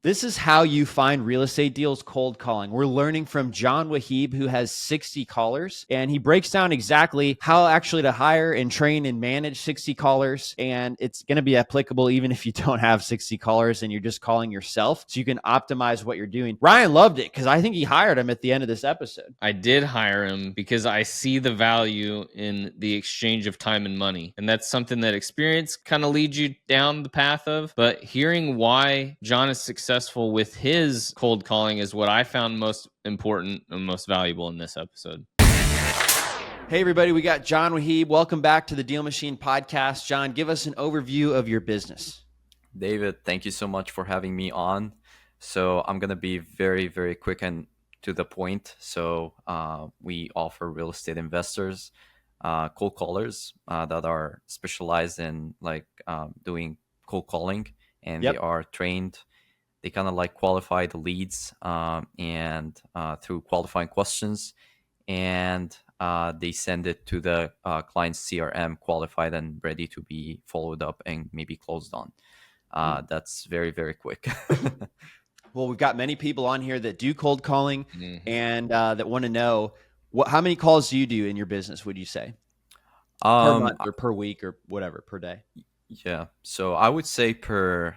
This is how you find real estate deals cold calling. We're learning from John Wahib, who has 60 callers, and he breaks down exactly how actually to hire and train and manage 60 callers. And it's going to be applicable even if you don't have 60 callers and you're just calling yourself, so you can optimize what you're doing. Ryan loved it because I think he hired him at the end of this episode. I did hire him because I see the value in the exchange of time and money. And that's something that experience kind of leads you down the path of. But hearing why John is successful with his cold calling is what I found most important and most valuable in this episode. Hey, everybody, we got John Wahib. Welcome back to the DealMachine podcast. John, give us an overview of your business. David, thank you so much for having me on. So I'm going to be very, very quick and to the point. So we offer real estate investors, cold callers that are specialized in doing cold calling, and Yep. they are trained. They kind of like qualify the leads and through qualifying questions, and they send it to the client's CRM, qualified and ready to be followed up and maybe closed on. That's very, very quick. Well, we've got many people on here that do cold calling and that want to know how many calls do you do in your business, would you say? Per month or per week or whatever, per day? Yeah. So I would say per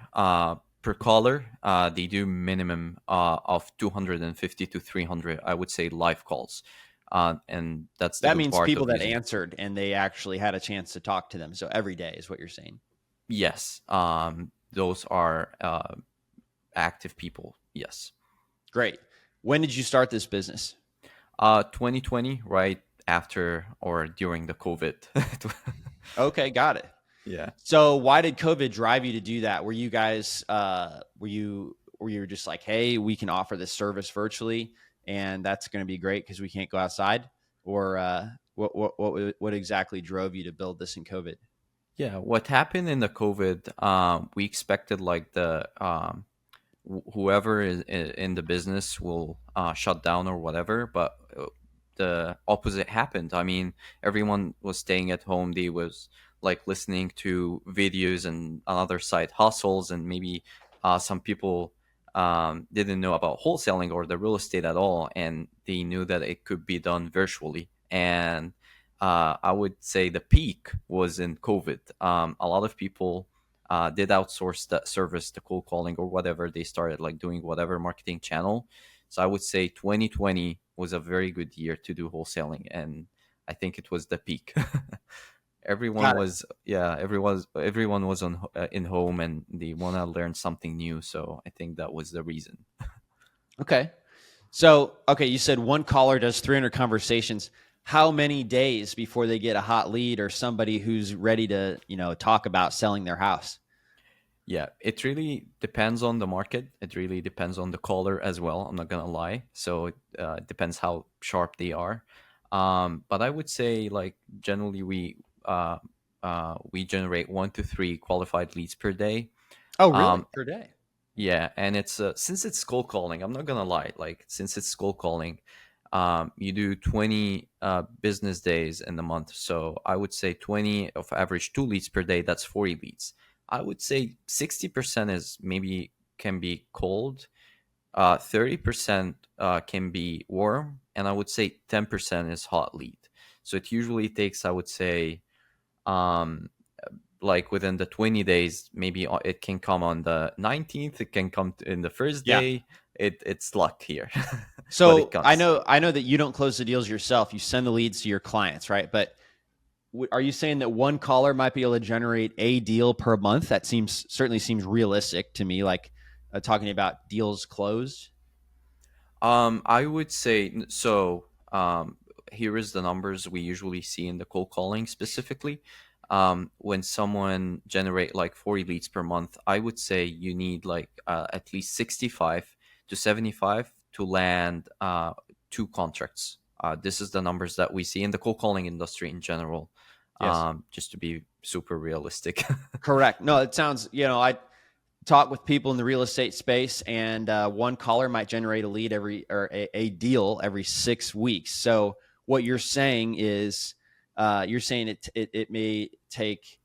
caller, they do minimum of 250 to 300, I would say, live calls. And that means people that answered and they actually had a chance to talk to them. So every day is what you're saying. Yes. Those are active people. Yes. Great. When did you start this business? 2020, right after or during the COVID. Okay, got it. Yeah. So why did COVID drive you to do that? Were you guys were you just like, hey, we can offer this service virtually and that's going to be great because we can't go outside? Or what exactly drove you to build this in COVID? Yeah, what happened in the COVID, we expected like the whoever is in the business will shut down or whatever, but the opposite happened. I mean, everyone was staying at home. They was like listening to videos and other side hustles, and maybe some people didn't know about wholesaling or the real estate at all, and they knew that it could be done virtually. And I would say the peak was in COVID. A lot of people did outsource that service, the cold calling or whatever. They started like doing whatever marketing channel. So I would say 2020 was a very good year to do wholesaling, and I think it was the peak. Everyone was in home, and they want to learn something new. So I think that was the reason. Okay. So, you said one caller does 300 conversations. How many days before they get a hot lead or somebody who's ready to, talk about selling their house? Yeah, it really depends on the market. It really depends on the caller as well. I'm not gonna lie. So it depends how sharp they are. But I would say like generally we generate 1 to 3 qualified leads per day. Oh, really? Per day? Yeah, and it's since it's cold calling, I'm not gonna lie. Like since it's cold calling, you do 20 business days in the month. So I would say 20 of average 2 leads per day. That's 40 leads. I would say 60% is maybe can be cold, 30% can be warm, and I would say 10% is hot lead. So it usually takes, I would say, like within the 20 days, maybe it can come on the 19th, it can come in the first day. It's luck here. So I know that you don't close the deals yourself. You send the leads to your clients, right? But are you saying that one caller might be able to generate a deal per month? That certainly seems realistic to me. Like talking about deals closed. I would say so. Here is the numbers we usually see in the cold calling specifically. When someone generate like 40 leads per month, I would say you need like at least 65 to 75 to land 2 contracts. This is the numbers that we see in the cold calling industry in general. Yes. Just to be super realistic. Correct. No, it sounds, I talk with people in the real estate space, and one caller might generate a lead a deal every 6 weeks. So what you're saying is, you're saying it may take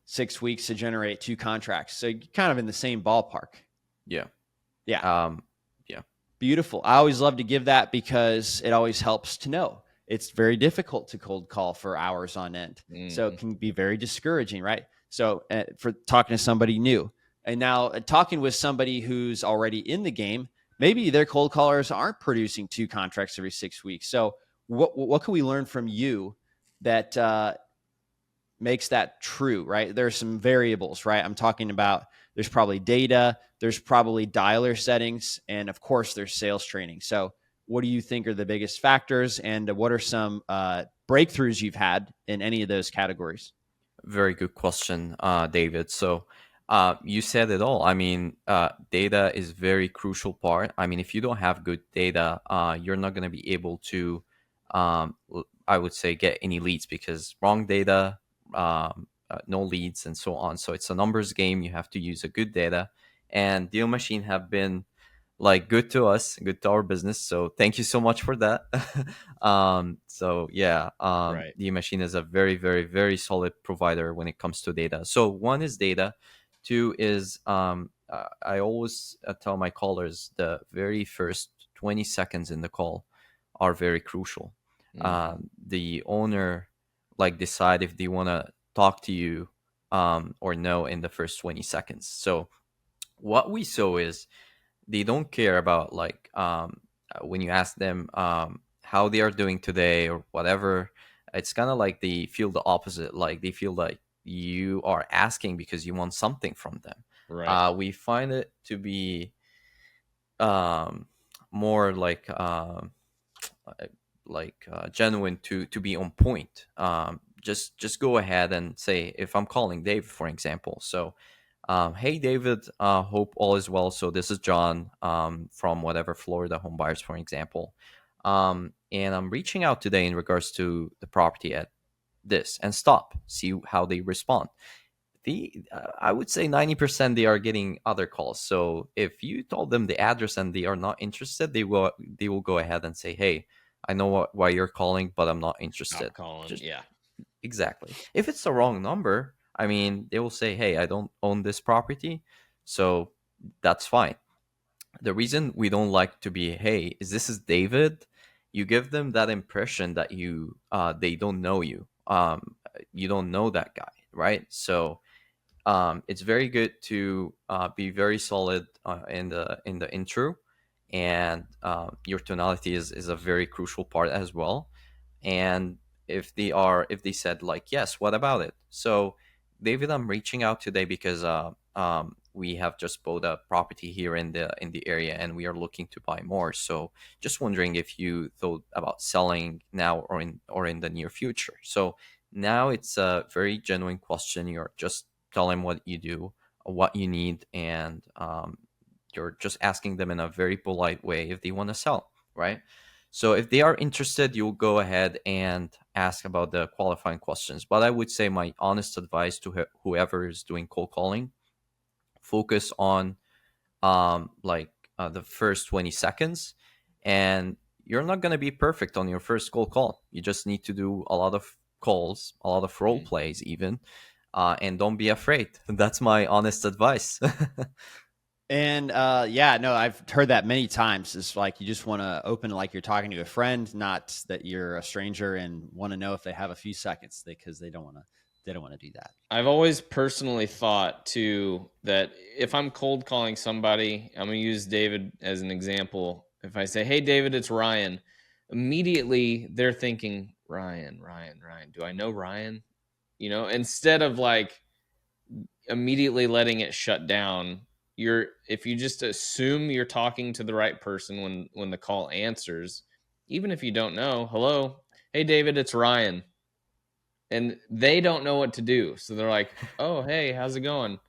6 weeks to generate 2 contracts. So you're kind of in the same ballpark. Yeah. Yeah. Yeah, Beautiful. I always love to give that because it always helps to know. It's very difficult to cold call for hours on end. So it Mhm. can be very discouraging, right? So for talking to somebody new and now talking with somebody who's already in the game, maybe their cold callers aren't producing 2 contracts every 6 weeks. So what can we learn from you that makes that true, right? There's some variables, right? I'm talking about there's probably data, there's probably dialer settings, and of course there's sales training. So what do you think are the biggest factors, and what are some breakthroughs you've had in any of those categories? very good question, David. So you said it all. I mean, data is very crucial part. I mean, if you don't have good data, you're not going to be able to, I would say, get any leads, because wrong data, no leads, and so on. So it's a numbers game. You have to use a good data, and Deal Machine have been like good to us, good to our business. So thank you so much for that. So yeah, Right. the machine is a very, very, very solid provider when it comes to data. So one is data, two is I always tell my callers the very first 20 seconds in the call are very crucial. Mhm. The owner like decide if they want to talk to you or no in the first 20 seconds. So what we saw is they don't care about like when you ask them how they are doing today or whatever. It's kind of like they feel the opposite, like they feel like you are asking because you want something from them. Right. We find it to be um, more genuine to be on point. Just go ahead and say, if I'm calling Dave, for example. So, hey David, hope all is well. So this is John from whatever Florida home buyers, for example, and I'm reaching out today in regards to the property at this, and stop, see how they respond. I would say 90% they are getting other calls. So if you told them the address and they are not interested, they will go ahead and say, hey, I know why you're calling, but I'm not interested. Stop calling. Just Yeah. exactly. If it's the wrong number, I mean, they will say, hey, I don't own this property, so that's fine. The reason we don't like to be, hey, is David, you give them that impression that they don't know you, you don't know that guy, right? So it's very good to be very solid in the intro, and your tonality is a very crucial part as well. And if they said like yes, what about it? So David, I'm reaching out today because we have just bought a property here in the area, and we are looking to buy more. So just wondering if you thought about selling now or in the near future. So now it's a very genuine question. You're just tell them what you do, what you need, and you're just asking them in a very polite way if they want to sell, right? So if they are interested, you'll go ahead and ask about the qualifying questions. But I would say my honest advice to whoever is doing cold calling, focus on the first 20 seconds, and you're not going to be perfect on your first cold call. You just need to do a lot of calls, a lot of role Mhm. plays even, and don't be afraid. That's my honest advice. And yeah, no, I've heard that many times. It's like you just want to open like you're talking to a friend, not that you're a stranger and want to know if they have a few seconds because they don't want to do that. I've always personally thought too that if I'm cold calling somebody, I'm going to use David as an example. If I say, "Hey David, it's Ryan." Immediately they're thinking, "Ryan, Ryan, Ryan. Do I know Ryan?" Instead of like immediately letting it shut down, if you just assume you're talking to the right person when the call answers, even if you don't know, "Hello, hey David, it's Ryan." And they don't know what to do. So they're like, "Oh, hey, how's it going?"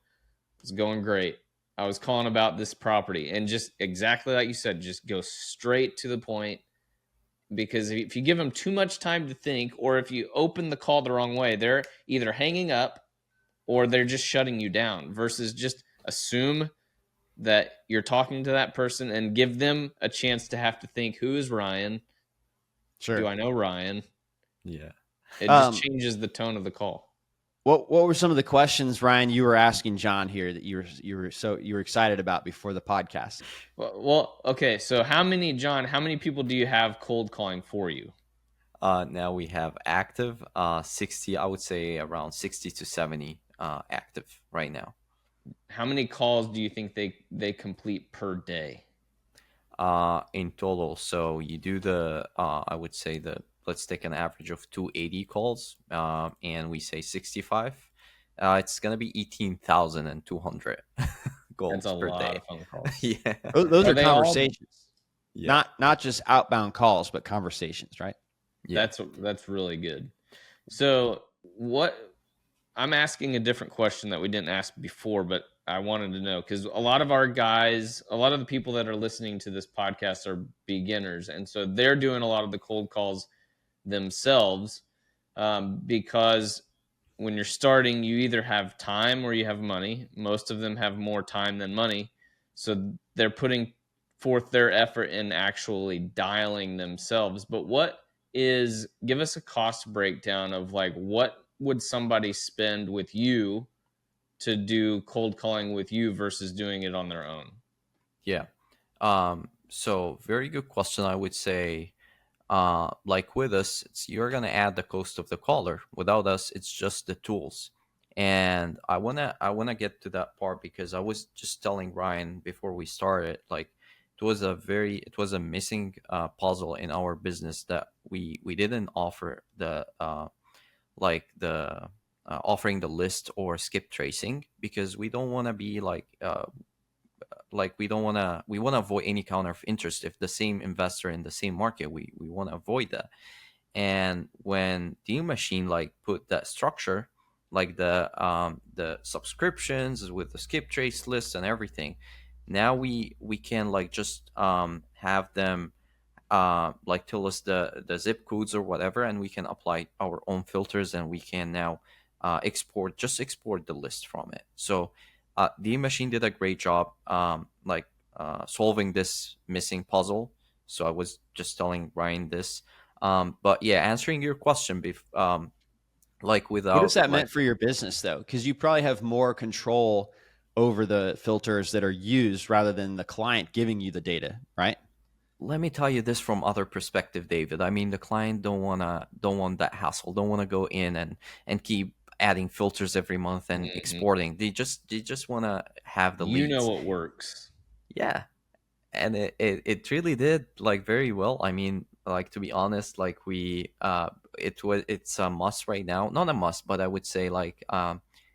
"It's going great. I was calling about this property." And just exactly like you said, just go straight to the point, because if you give them too much time to think, or if you open the call the wrong way, they're either hanging up or they're just shutting you down, versus just assume that you're talking to that person and give them a chance to have to think, "Who is Ryan? Do Sure. I know Ryan?" Yeah. It just Um, changes the tone of the call. What were some of the questions, Ryan, you were asking John here that you were excited about before the podcast? Well, okay. So how many people do you have cold calling for you? Now we have active 60, I would say around 60 to 70 active right now. How many calls do you think they complete per day? In total. So you do I would say let's take an average of 280 calls, and we say 65. It's going to be 18,200 goals That's a per lot day. of phone calls. Yeah. Those are they all- conversations, Yeah. not just outbound calls, but conversations, right? Yeah. That's really good. So I'm asking a different question that we didn't ask before, but I wanted to know, because a lot of the people that are listening to this podcast are beginners. And so they're doing a lot of the cold calls themselves, because when you're starting, you either have time or you have money. Most of them have more time than money. So they're putting forth their effort in actually dialing themselves. But give us a cost breakdown of like, what would somebody spend with you to do cold calling with you versus doing it on their own? Yeah. So very good question. I would say, like with us, you're gonna add the cost of the caller. Without us, it's just the tools. And I wanna get to that part, because I was just telling Ryan before we started, like it was a missing puzzle in our business, that we didn't offer the offering the list or skip tracing, because we don't want to be we want to avoid any kind of interest. If the same investor in the same market, we want to avoid that. And when DealMachine like put that structure, like the subscriptions with the skip trace list and everything, now we can like just have them like tell us the zip codes or whatever, and we can apply our own filters, and we can now export the list from it. So the machine did a great job solving this missing puzzle. So I was just telling Ryan this, but yeah, answering your question, like What without does that like meant for your business, though? Because you probably have more control over the filters that are used rather than the client giving you the data, right? let me tell you this from other perspective, David. I mean, the client don't want that hassle, don't want to go in and keep adding filters every month and exporting. They just want to have the You know leads. what works. Yeah, and it really did like very well. I mean, like, to be honest, like it's a must right now. Not a must, but I would say like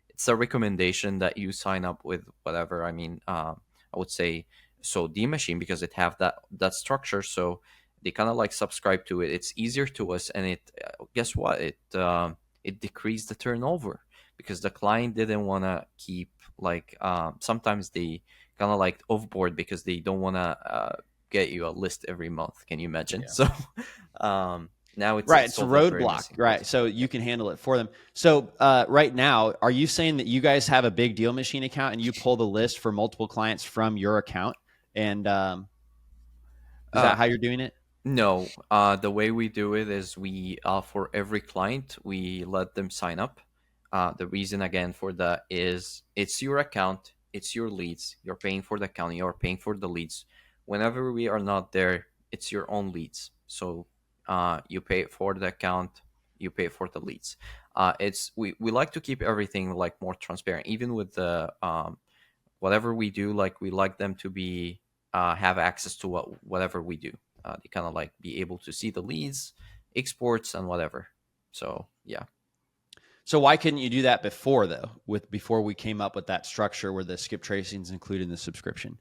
it's a recommendation that you sign up with whatever. I mean, I would say, so DealMachine, because it have that structure, so they kind of like subscribe to it. It's easier to us, and it guess what, it decreased the turnover, because the client didn't want to keep like sometimes they kind of like overboard, because they don't want to get you a list every month. Can you imagine? Yeah. So now it's Right. It's a solved a very roadblock, missing right? puzzle. So you can handle it for them. So right now, are you saying that you guys have a big DealMachine account and you pull the list for multiple clients from your account? And is that how you're doing it? No, the way we do it is we for every client we let them sign up. The reason again for that is it's your account, it's your leads. You're paying for the account, you're paying for the leads. Whenever we are not there, it's your own leads. So you pay for the account, you pay for the leads. We like to keep everything like more transparent, even with the whatever we do. Like we like them to be have access to whatever we do. They kind of like be able to see the leads, exports, and whatever. So yeah. So why couldn't you do that before, though? Before we came up with that structure where the skip tracing is included in the subscription?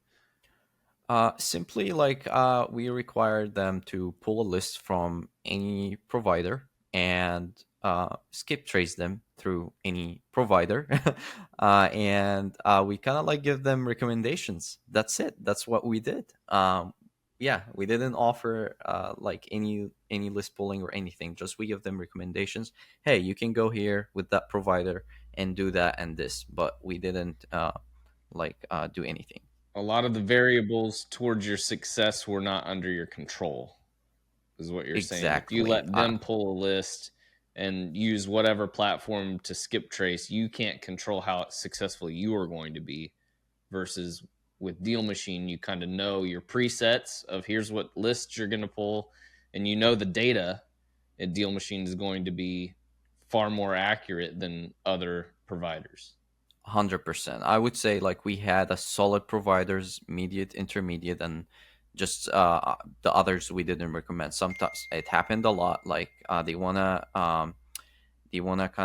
Simply like we require them to pull a list from any provider and skip trace them through any provider, and we kind of like give them recommendations. That's it. That's what we did. Yeah, we didn't offer like any list pulling or anything. Just we give them recommendations. Hey, you can go here with that provider and do that and this, but we didn't do anything. A lot of the variables towards your success were not under your control, is what you're saying. If you Exactly. let them pull a list, and use whatever platform to skip trace. You can't control how successful you are going to be. Versus with DealMachine, you kind of know your presets of here's what lists you're going to pull, and you know the data at DealMachine is going to be far more accurate than other providers. 100%. I would say like we had a solid providers, mediate, intermediate, and just the others we didn't recommend. Sometimes it happened a lot. Like they wanna kind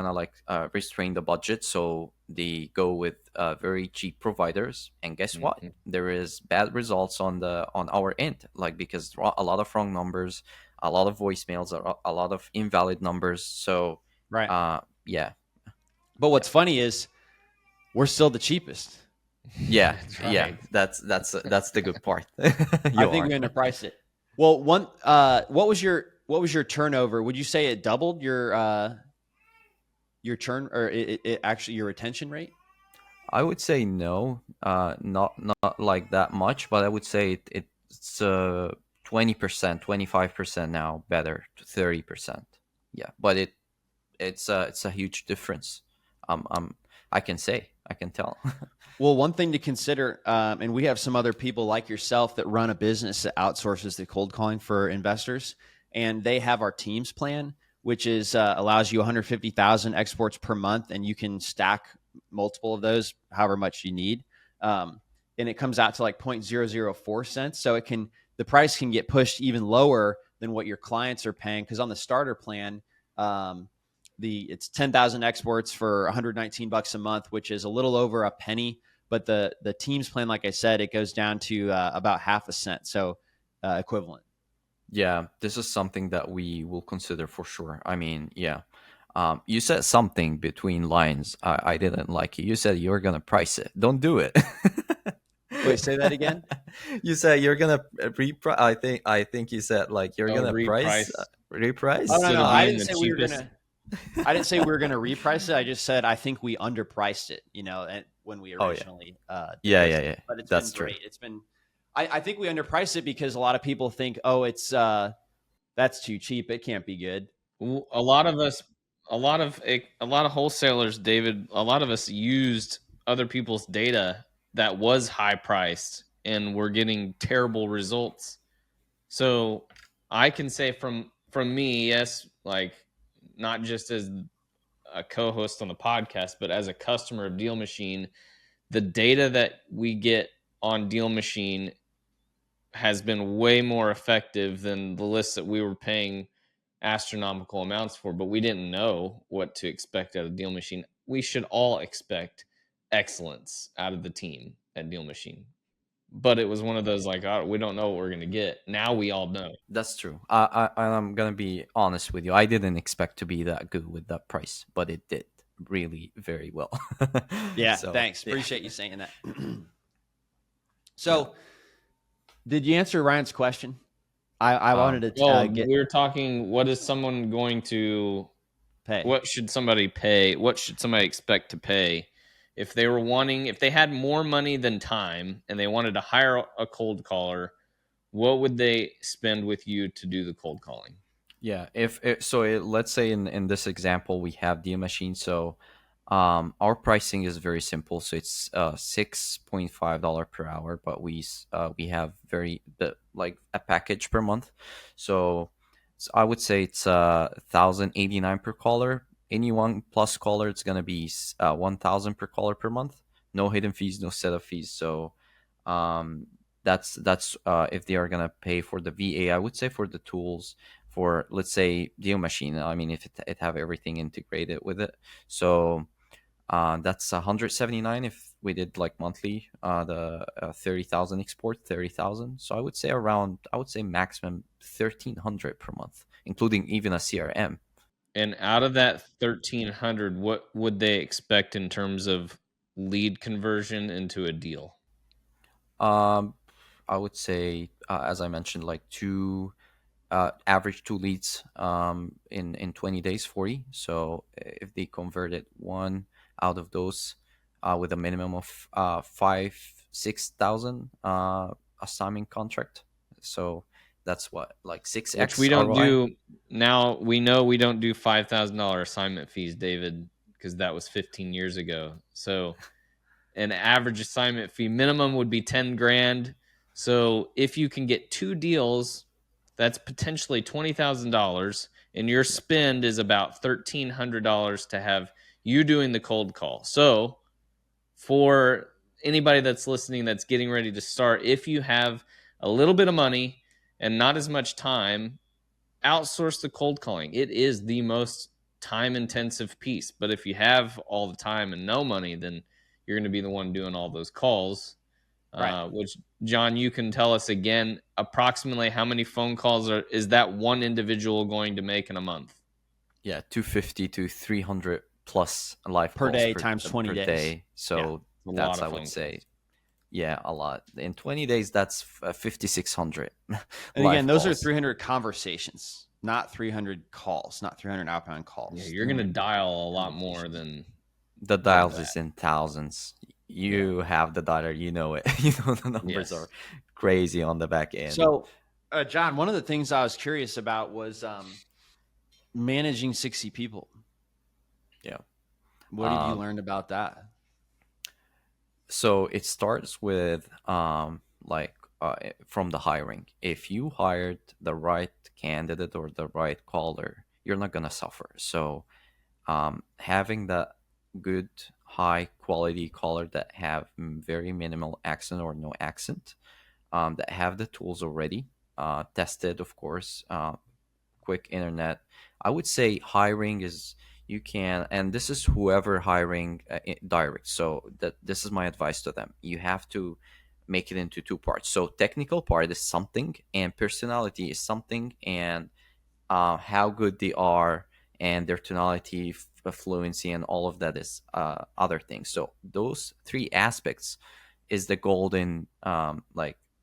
of like restrain the budget, so they go with very cheap providers. And guess what? Mhm. There is bad results on our end, like because a lot of wrong numbers, a lot of voicemails, a lot of invalid numbers. So Right. yeah, But what's funny is we're still the cheapest. yeah, That's yeah. right. That's the good part. I think we underpriced it. Well, what was your turnover? Would you say it doubled your churn, or it actually your retention rate? I would say no, not like that much, but I would say it's 20%, 25% now better to 30%. Yeah, but it's a huge difference. I can tell. Well, one thing to consider, and we have some other people like yourself that run a business that outsources the cold calling for investors, and they have our Teams plan, which is allows you 150,000 exports per month, and you can stack multiple of those, however much you need, and it comes out to like 0.004 cents. So the price can get pushed even lower than what your clients are paying, because on the starter plan, um, it's 10,000 exports for 119 bucks a month, which is a little over a penny. But the Teams plan, like I said, it goes down to about half a cent, so equivalent. Yeah, this is something that we will consider for sure. I mean, yeah. You said something between lines. I didn't like it. You said you were gonna price it. Don't do it. Wait, say that again. You said you're gonna reprice. I think you said like you're Oh, gonna price reprice reprice. Oh no, instead no, of I being didn't the say we were cheapest. gonna. I didn't say we were gonna reprice it. I just said I think we underpriced it. When we Oh yeah, originally did yeah, this. yeah, yeah. But it's been That's true. great. It's been. I think we underpriced it because a lot of people think, oh, it's that's too cheap. It can't be good. A lot of us, a lot of wholesalers, David, a lot of us used other people's data that was high priced, and we're getting terrible results. So I can say from me, yes, like not just as a co-host on the podcast, but as a customer of DealMachine, the data that we get on DealMachine has been way more effective than the lists that we were paying astronomical amounts for, but we didn't know what to expect out of DealMachine. We should all expect excellence out of the team at DealMachine. But it was one of those like, oh, we don't know what we're going to get. Now we all know. That's true. I'm gonna be honest with you. I didn't expect to be that good with that price, but it did really very well. Yeah, So thanks. yeah. Appreciate you saying that. So, did you answer Ryan's question? I wanted to Well, get we were talking, what is someone going to, pay. what should somebody pay? What should somebody expect to pay if they had more money than time and they wanted to hire a cold caller? What would they spend with you to do the cold calling? Yeah, let's say in this example we have DealMachine. So our pricing is very simple. So it's $6.5 per hour, but we have like a package per month. So I would say it's 1,089 per caller. Anyone plus caller, it's gonna be 1,000 per caller per month. No hidden fees, no setup fees. So that's if they are gonna pay for the VA. I would say for the tools, for let's say DealMachine. I mean, if it have everything integrated with it, so that's 179 if we did like monthly. The 30,000 export, 30,000. So I would say maximum 1,300 per month, including even a CRM. And out of that 1,300, what would they expect in terms of lead conversion into a deal? Um, I would say, as I mentioned, like average two leads in 20 days, 40. So if they converted one out of those with a minimum of 5 6,000 assignment contract, so That's what, like which 6x we don't ROI. do now. We know we don't do $5,000 assignment fees, David, because that was 15 years ago. So an average assignment fee minimum would be 10 grand. So if you can get 2 deals, that's potentially $20,000, and your spend is about $1,300 to have you doing the cold call. So for anybody that's listening that's getting ready to start, if you have a little bit of money and not as much time, outsource the cold calling. It is the most time intensive piece. But if you have all the time and no money, then you're going to be the one doing all those calls. Right. Which, John, you can tell us again approximately how many phone calls is that one individual going to make in a month? Yeah, 250 to 300 plus live Per calls day times 20 per days. day. Yeah. So A that's, lot I of would phone say, calls. yeah, a lot. In 20 days, that's 5,600 And again, live those are calls. 300 conversations, not 300 calls, not 300 outbound Yeah, calls. you're going to 300 dial a lot more conversations. The than dials that. is in thousands. Yeah. You have the data, you know it. You know the numbers Yes. are crazy on the back end. So, John, one of the things I was curious about was managing 60 people. Yeah. What have you learned about that? So it starts with from the hiring. If you hired the right candidate or the right caller, you're not gonna suffer. So having the good high quality caller that have very minimal accent or no accent, that have the tools already tested, of course, quick internet. I would say hiring is, you can, and this is whoever hiring direct. So that this is my advice to them. You have to make it into two parts. So technical part is something, and personality is something, and how good they are, and their tonality, fluency, and all of that is other things. So those three aspects is the golden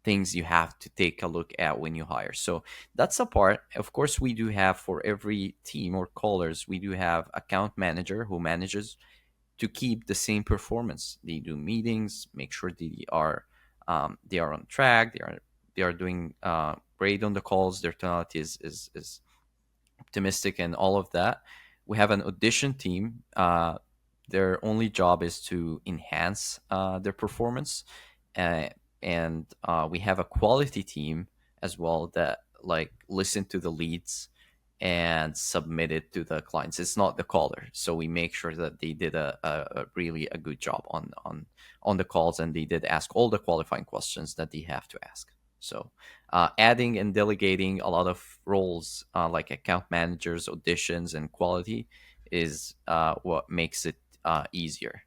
things you have to take a look at when you hire. So that's a part. Of course, we do have, for every team or callers, we do have account manager who manages to keep the same performance. They do meetings, make sure they are on track. They are doing great on the calls. Their tonality is optimistic and all of that. We have an audition team. Their only job is to enhance their performance, uh, and we have a quality team as well that listen to the leads and submit it to the clients. It's not the caller, so we make sure that they did a really a good job on the calls, and they did ask all the qualifying questions that they have to ask. So adding and delegating a lot of roles like account managers, auditions, and quality is what makes it easier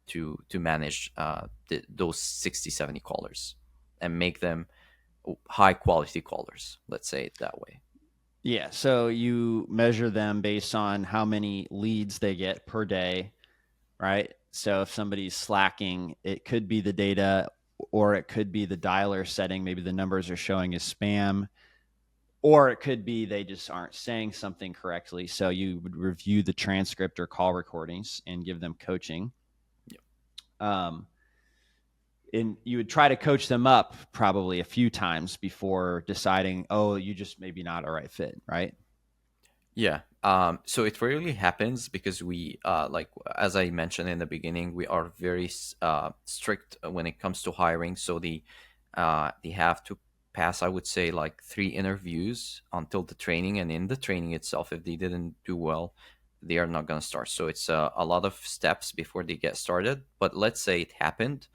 to manage those 60, 70 callers and make them high quality callers. Let's say it that way. Yeah. So you measure them based on how many leads they get per day, right? So if somebody's slacking, it could be the data or it could be the dialer setting. Maybe the numbers are showing as spam, or it could be they just aren't saying something correctly. So you would review the transcript or call recordings and give them coaching. Yep. And you would try to coach them up probably a few times before deciding, oh, you just maybe not a right fit, right? Yeah. So it rarely happens because we, as I mentioned in the beginning, we are very strict when it comes to hiring. So they have to pass, I would say, like 3 interviews until the training, and in the training itself, if they didn't do well, they are not going to start. So it's a lot of steps before they get started. But let's say it happened,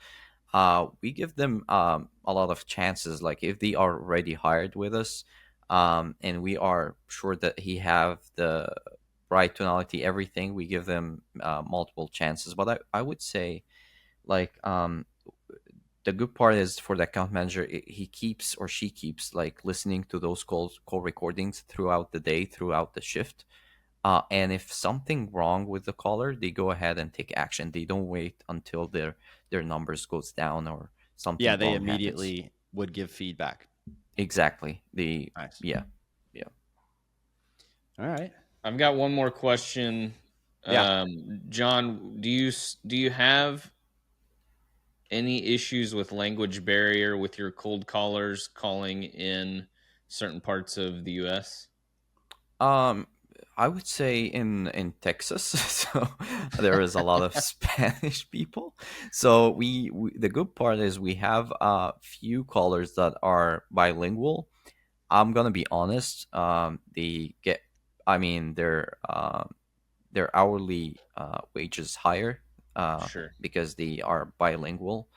we give them a lot of chances. Like if they are already hired with us, and we are sure that he have the right tonality, everything, we give them multiple chances. But I would say, like the good part is for the account manager, he keeps or she keeps like listening to those call recordings throughout the day, throughout the shift. And if something wrong with the caller, they go ahead and take action. They don't wait until their numbers goes down or Yeah, something they wrong happens. immediately would give feedback. Exactly. They Nice. Yeah, yeah. All right. I've got one more question. Yeah. John, do you have any issues with language barrier with your cold callers calling in certain parts of the US? I would say in Texas, so there is a lot of Spanish people. So we the good part is we have a few callers that are bilingual. I'm gonna be honest. They get, I mean, their hourly wage is higher Sure. because they are bilingual.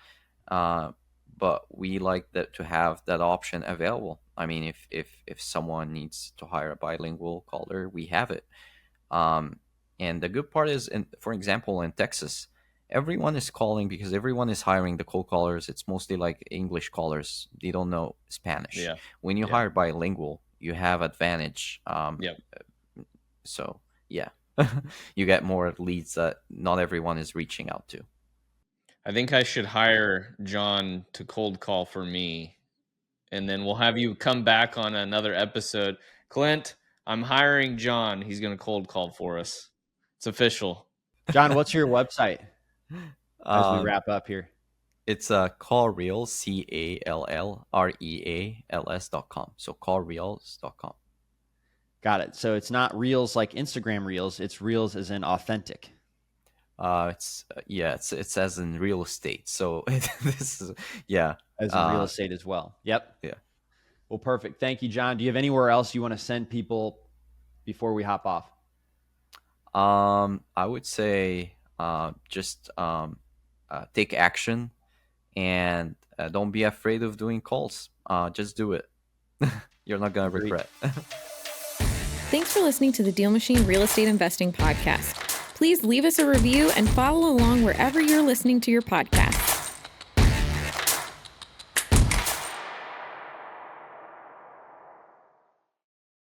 Uh, but we like that to have that option available. I mean, if someone needs to hire a bilingual caller, we have it. Um, and the good part is, for example, in Texas, everyone is calling because everyone is hiring the cold callers. It's mostly like English callers. They don't know Spanish. Yeah. When you Yeah. hire bilingual, you have advantage. Yep. So yeah, you get more leads that not everyone is reaching out to. I think I should hire John to cold call for me, and then we'll have you come back on another episode. Clint, I'm hiring John. He's going to cold call for us. It's official. John, what's your website as we Um, wrap up here? it's callreals, CALLREALS.com. So callreals.com. Got it. So it's not reels like Instagram reels. It's reels as in authentic. It's as in real estate. So this is As in real estate as well. Yep. Yeah. Well, perfect. Thank you, John. Do you have anywhere else you want to send people before we hop off? I would say just take action and don't be afraid of doing calls. Just do it. You're not gonna Agreed. regret. Thanks for listening to the DealMachine Real Estate Investing Podcast. Please leave us a review and follow along wherever you're listening to your podcast.